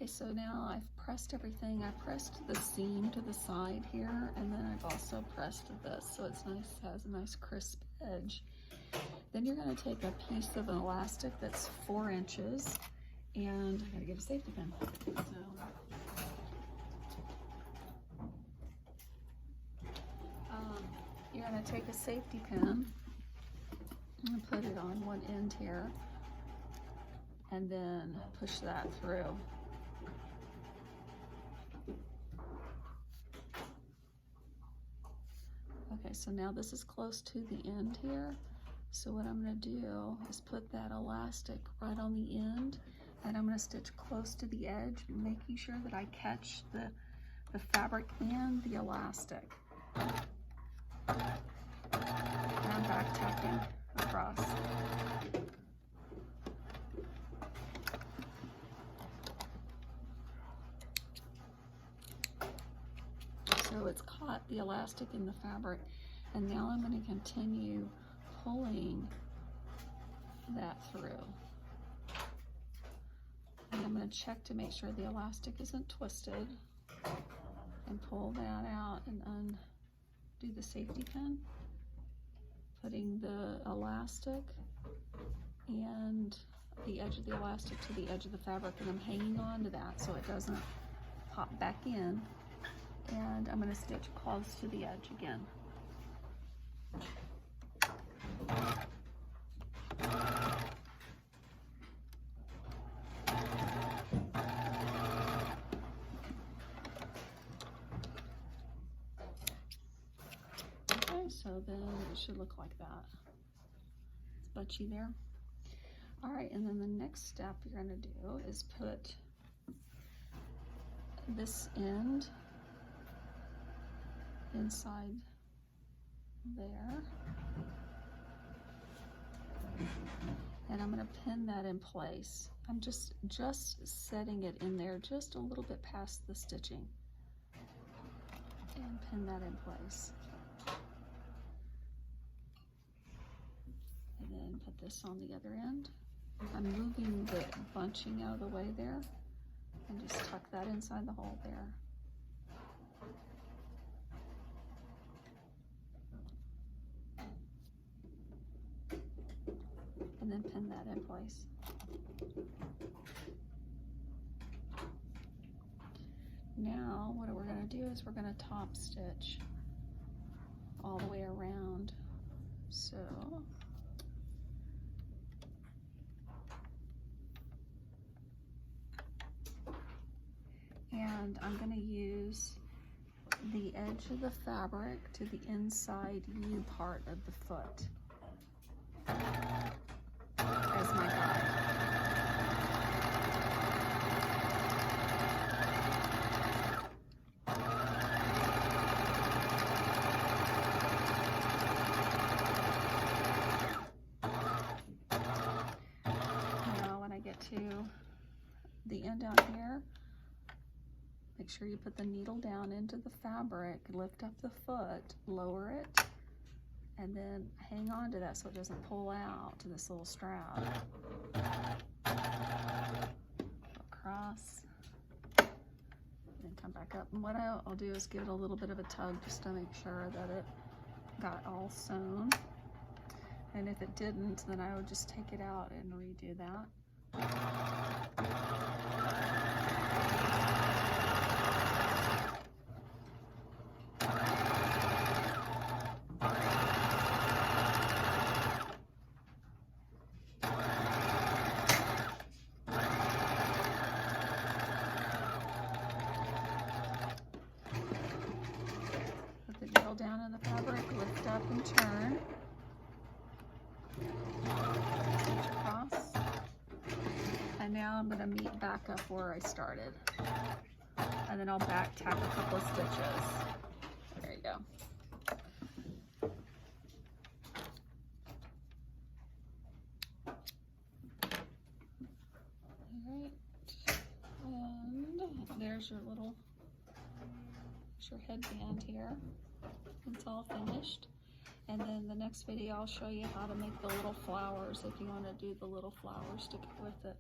so now I've pressed everything. I pressed the seam to the side here, and then I've also pressed this, so it's nice, has a nice crisp edge. Then you're going to take a piece of an elastic that's 4 inches, and I gotta get a safety pin. You're going to take a safety pin and put it on one end here, and then push that through. Okay, so now this is close to the end here. So what I'm going to do is put that elastic right on the end, and I'm going to stitch close to the edge, making sure that I catch the fabric and the elastic. And I'm back tacking across. So it's caught the elastic in the fabric, and now I'm going to continue pulling that through. And I'm going to check to make sure the elastic isn't twisted, and pull that out and undo the safety pin, putting the elastic and the edge of the elastic to the edge of the fabric, and I'm hanging on to that so it doesn't pop back in. And I'm going to stitch close to the edge again. Okay, so then it should look like that. It's butchy there. All right, and then the next step you're going to do is put this end inside there, and I'm going to pin that in place. I'm just setting it in there just a little bit past the stitching, and pin that in place, and then put this on the other end. I'm moving the bunching out of the way there, and just tuck that inside the hole there. And then pin that in place. Now what we're going to do is we're going to top stitch all the way around. So and I'm going to use the edge of the fabric to the inside U part of the foot as my guide. Now when I get to the end out here, make sure you put the needle down into the fabric, lift up the foot, lower it, and then hang on to that so it doesn't pull out to this little strap. Across, then come back up. And what I'll do is give it a little bit of a tug just to make sure that it got all sewn. And if it didn't, then I would just take it out and redo that. Down in the fabric, lift up and turn. Stitch across. And now I'm going to meet back up where I started. And then I'll back tack a couple of stitches. There you go. Alright. And there's your headband here. It's all finished, and then the next video I'll show you how to make the little flowers if you want to do the little flowers to go with it.